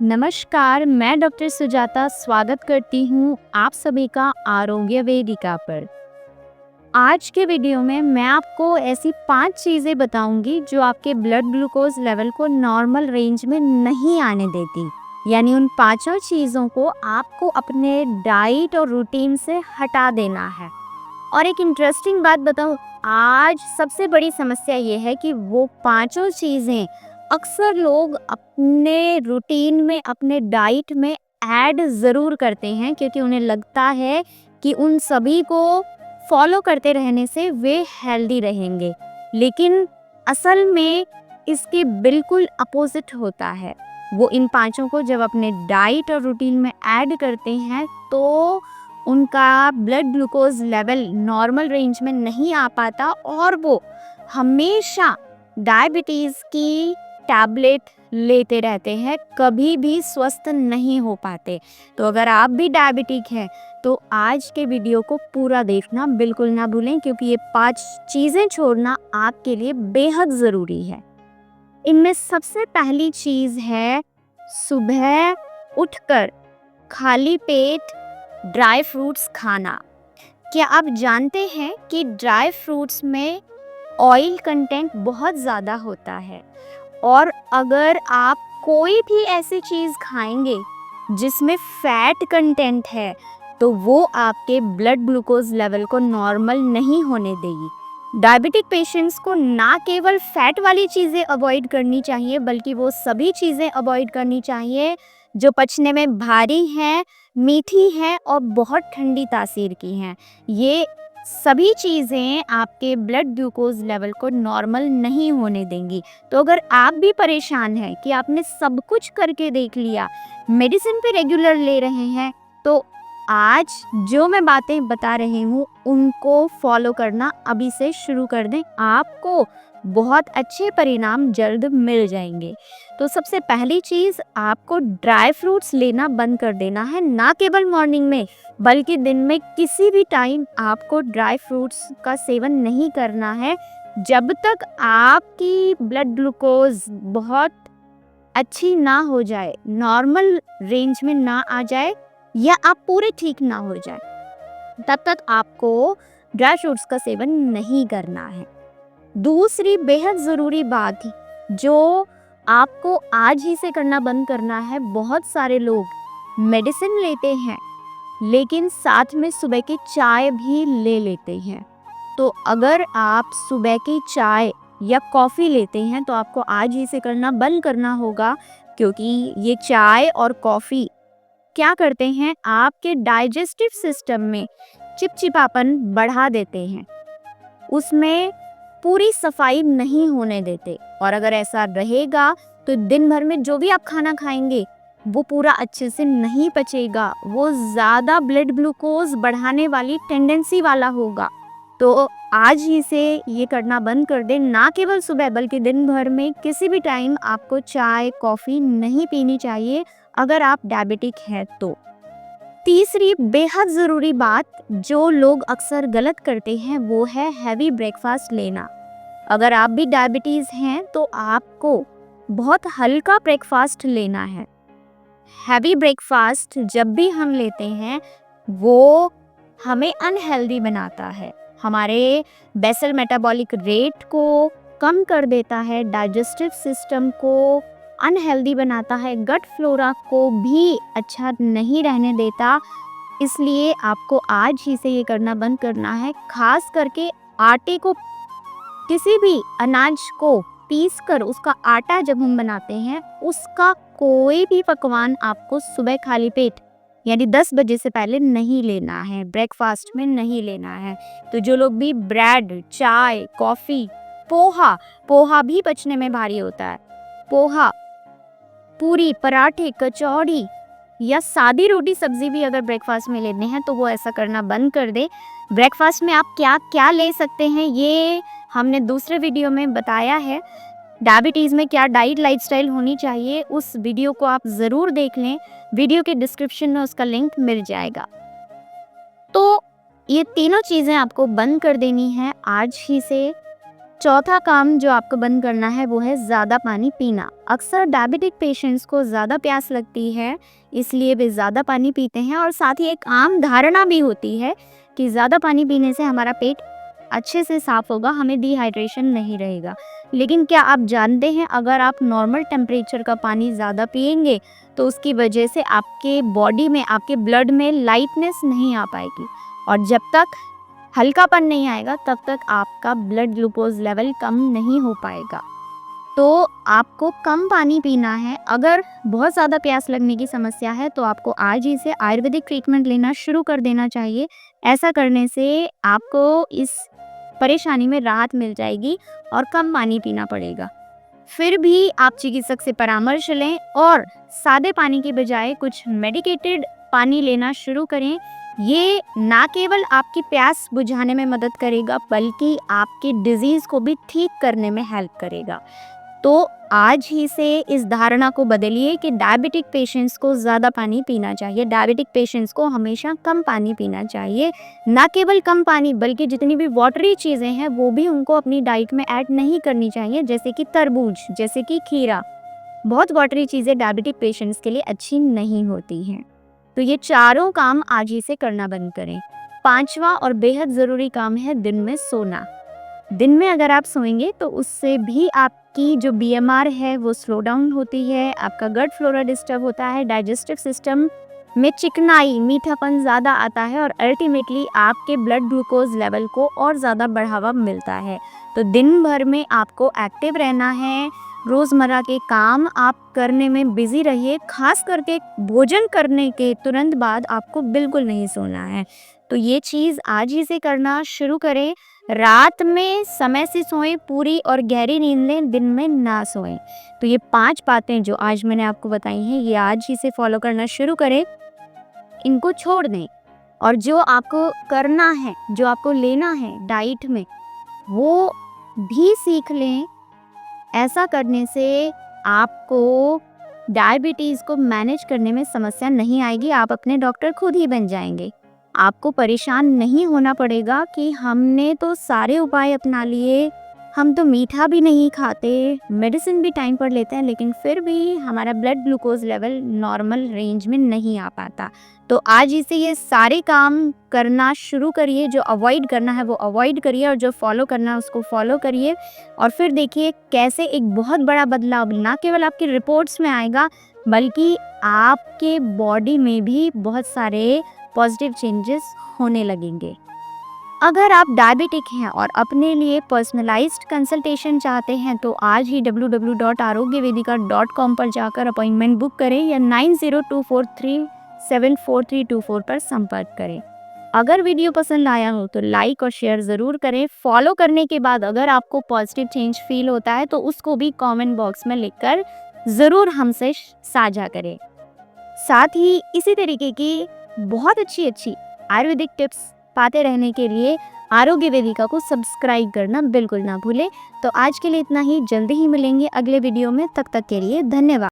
नमस्कार, मैं डॉक्टर सुजाता स्वागत करती हूँ आप सभी का आरोग्य वेदिका पर। आज के वीडियो में मैं आपको ऐसी 5 चीज़ें बताऊंगी जो आपके ब्लड ग्लूकोज लेवल को नॉर्मल रेंज में नहीं आने देती। यानी उन पांचों चीज़ों को आपको अपने डाइट और रूटीन से हटा देना है। और एक इंटरेस्टिंग बात बताऊं, आज सबसे बड़ी समस्या ये है कि वो पांचों चीज़ें अक्सर लोग अपने रूटीन में, अपने डाइट में ऐड ज़रूर करते हैं क्योंकि उन्हें लगता है कि उन सभी को फॉलो करते रहने से वे हेल्दी रहेंगे। लेकिन असल में इसके बिल्कुल अपोजिट होता है। वो इन पांचों को जब अपने डाइट और रूटीन में ऐड करते हैं तो उनका blood glucose level normal range में नहीं आ पाता और वो हमेशा डायबिटीज़ की टैबलेट लेते रहते हैं, कभी भी स्वस्थ नहीं हो पाते। तो अगर आप भी डायबिटिक हैं तो आज के वीडियो को पूरा देखना बिल्कुल ना भूलें क्योंकि ये 5 चीज़ें छोड़ना आपके लिए बेहद ज़रूरी है। इनमें सबसे पहली चीज़ है सुबह उठकर खाली पेट ड्राई फ्रूट्स खाना। क्या आप जानते हैं कि ड्राई फ्रूट्स में ऑयल कंटेंट बहुत ज़्यादा होता है और अगर आप कोई भी ऐसी चीज़ खाएंगे जिसमें फैट कंटेंट है तो वो आपके ब्लड ग्लूकोज लेवल को नॉर्मल नहीं होने देगी। डायबिटिक पेशेंट्स को ना केवल फैट वाली चीज़ें अवॉइड करनी चाहिए बल्कि वो सभी चीज़ें अवॉइड करनी चाहिए जो पचने में भारी हैं, मीठी हैं और बहुत ठंडी तासीर की हैं। ये सभी चीज़ें आपके ब्लड ग्लूकोज लेवल को नॉर्मल नहीं होने देंगी। तो अगर आप भी परेशान हैं कि आपने सब कुछ करके देख लिया, मेडिसिन पे रेगुलर ले रहे हैं, तो आज जो मैं बातें बता रही हूँ उनको फॉलो करना अभी से शुरू कर दें, आपको बहुत अच्छे परिणाम जल्द मिल जाएंगे। तो सबसे पहली चीज़, आपको ड्राई फ्रूट्स लेना बंद कर देना है। ना केवल मॉर्निंग में बल्कि दिन में किसी भी टाइम आपको ड्राई फ्रूट्स का सेवन नहीं करना है जब तक आपकी ब्लड ग्लूकोज बहुत अच्छी ना हो जाए, नॉर्मल रेंज में ना आ जाए या आप पूरे ठीक ना हो जाए, तब तक आपको ड्राई फ्रूट्स का सेवन नहीं करना है। दूसरी बेहद ज़रूरी बात जो आपको आज ही से करना बंद करना है, बहुत सारे लोग मेडिसिन लेते हैं लेकिन साथ में सुबह की चाय भी ले लेते हैं। तो अगर आप सुबह की चाय या कॉफ़ी लेते हैं तो आपको आज ही से करना बंद करना होगा क्योंकि ये चाय और कॉफ़ी क्या करते हैं, आपके डाइजेस्टिव सिस्टम में चिपचिपापन बढ़ा देते हैं, उसमें पूरी सफाई नहीं होने देते। और अगर ऐसा रहेगा तो दिन भर में जो भी आप खाना खाएंगे वो पूरा अच्छे से नहीं पचेगा, वो ज़्यादा ब्लड ग्लूकोज बढ़ाने वाली टेंडेंसी वाला होगा। तो आज ही से ये करना बंद कर दें। ना केवल सुबह बल्कि दिन भर में किसी भी टाइम आपको चाय कॉफ़ी नहीं पीनी चाहिए अगर आप डायबिटिक हैं तो। तीसरी बेहद ज़रूरी बात जो लोग अक्सर गलत करते हैं वो है हैवी ब्रेकफास्ट लेना। अगर आप भी डायबिटीज़ हैं तो आपको बहुत हल्का ब्रेकफास्ट लेना है। हैवी ब्रेकफास्ट जब भी हम लेते हैं वो हमें अनहेल्दी बनाता है, हमारे बेसल मेटाबॉलिक रेट को कम कर देता है, डाइजेस्टिव सिस्टम को अनहेल्दी बनाता है, गट फ्लोरा को भी अच्छा नहीं रहने देता। इसलिए आपको आज ही से ये करना बंद करना है। खास करके आटे को, किसी भी अनाज को पीसकर उसका आटा जब हम बनाते हैं उसका कोई भी पकवान आपको सुबह खाली पेट यानी 10 बजे से पहले नहीं लेना है, ब्रेकफास्ट में नहीं लेना है। तो जो लोग भी ब्रेड, चाय, कॉफ़ी, पोहा भी पचने में भारी होता है, पोहा, पूरी, पराठे, कचौड़ी या सादी रोटी सब्जी भी अगर ब्रेकफास्ट में लेने हैं तो वो ऐसा करना बंद कर दे। ब्रेकफास्ट में आप क्या क्या ले सकते हैं ये हमने दूसरे वीडियो में बताया है। डायबिटीज़ में क्या डाइट लाइफस्टाइल होनी चाहिए, उस वीडियो को आप ज़रूर देख लें, वीडियो के डिस्क्रिप्शन में उसका लिंक मिल जाएगा। तो ये तीनों चीज़ें आपको बंद कर देनी है आज ही से। चौथा काम जो आपको बंद करना है वो है ज़्यादा पानी पीना। अक्सर डायबिटिक पेशेंट्स को ज़्यादा प्यास लगती है, इसलिए वे ज़्यादा पानी पीते हैं और साथ ही एक आम धारणा भी होती है कि ज़्यादा पानी पीने से हमारा पेट अच्छे से साफ़ होगा, हमें डिहाइड्रेशन नहीं रहेगा। लेकिन क्या आप जानते हैं, अगर आप नॉर्मल टेम्परेचर का पानी ज़्यादा पिएंगे तो उसकी वजह से आपके बॉडी में, आपके ब्लड में लाइटनेस नहीं आ पाएगी और जब तक हल्कापन नहीं आएगा तब तक आपका ब्लड ग्लूकोज लेवल कम नहीं हो पाएगा। तो आपको कम पानी पीना है। अगर बहुत ज़्यादा प्यास लगने की समस्या है तो आपको आज ही से आयुर्वेदिक ट्रीटमेंट लेना शुरू कर देना चाहिए। ऐसा करने से आपको इस परेशानी में राहत मिल जाएगी और कम पानी पीना पड़ेगा। फिर भी आप चिकित्सक से परामर्श लें और सादे पानी के बजाय कुछ मेडिकेटेड पानी लेना शुरू करें। ये ना केवल आपकी प्यास बुझाने में मदद करेगा बल्कि आपकी डिजीज़ को भी ठीक करने में हेल्प करेगा। तो आज ही से इस धारणा को बदलिए कि डायबिटिक पेशेंट्स को ज़्यादा पानी पीना चाहिए। डायबिटिक पेशेंट्स को हमेशा कम पानी पीना चाहिए। ना केवल कम पानी बल्कि जितनी भी वाटरी चीज़ें हैं वो भी उनको अपनी डाइट में ऐड नहीं करनी चाहिए, जैसे कि तरबूज, जैसे कि खीरा। बहुत वाटरी चीज़ें डायबिटिक पेशेंट्स के लिए अच्छी नहीं होती हैं। तो ये चारों काम आज ही से करना बंद करें। पांचवा और बेहद ज़रूरी काम है दिन में सोना। दिन में अगर आप सोएंगे तो उससे भी आपकी जो बीएमआर है वो स्लो डाउन होती है, आपका गट फ्लोरा डिस्टर्ब होता है, डाइजेस्टिव सिस्टम में चिकनाई, मीठापन ज़्यादा आता है और अल्टीमेटली आपके ब्लड ग्लूकोज लेवल को और ज़्यादा बढ़ावा मिलता है। तो दिन भर में आपको एक्टिव रहना है, रोज़मर्रा के काम आप करने में बिज़ी रहिए। खास करके भोजन करने के तुरंत बाद आपको बिल्कुल नहीं सोना है। तो ये चीज़ आज ही से करना शुरू करें। रात में समय से सोएं, पूरी और गहरी नींद लें, दिन में ना सोएं। तो ये 5 बातें जो आज मैंने आपको बताई हैं, ये आज ही से फॉलो करना शुरू करें, इनको छोड़ दें और जो आपको करना है, जो आपको लेना है डाइट में, वो भी सीख लें। ऐसा करने से आपको डायबिटीज़ को मैनेज करने में समस्या नहीं आएगी, आप अपने डॉक्टर खुद ही बन जाएंगे। आपको परेशान नहीं होना पड़ेगा कि हमने तो सारे उपाय अपना लिए, हम तो मीठा भी नहीं खाते, मेडिसिन भी टाइम पर लेते हैं, लेकिन फिर भी हमारा blood glucose level normal range में नहीं आ पाता। तो आज ही से ये सारे काम करना शुरू करिए। जो अवॉइड करना है वो अवॉइड करिए और जो फॉलो करना है उसको फॉलो करिए और फिर देखिए कैसे एक बहुत बड़ा बदलाव ना केवल आपकी रिपोर्ट्स में आएगा बल्कि आपके बॉडी में भी बहुत सारे पॉजिटिव चेंजेस होने लगेंगे। अगर आप डायबिटिक हैं और अपने लिए पर्सनलाइज्ड कंसल्टेशन चाहते हैं तो आज ही www.arogyvedika.com पर जाकर अपॉइंटमेंट बुक करें या 9024374324 पर संपर्क करें। अगर वीडियो पसंद आया हो तो लाइक और शेयर ज़रूर करें। फॉलो करने के बाद अगर आपको पॉजिटिव चेंज फील होता है तो उसको भी कमेंट बॉक्स में लिखकर ज़रूर हमसे साझा करें। साथ ही इसी तरीके की बहुत अच्छी आयुर्वेदिक टिप्स पाते रहने के लिए आरोग्य वेदिका को सब्सक्राइब करना बिल्कुल ना भूलें। तो आज के लिए इतना ही, जल्दी ही मिलेंगे अगले वीडियो में। तब तक के लिए धन्यवाद।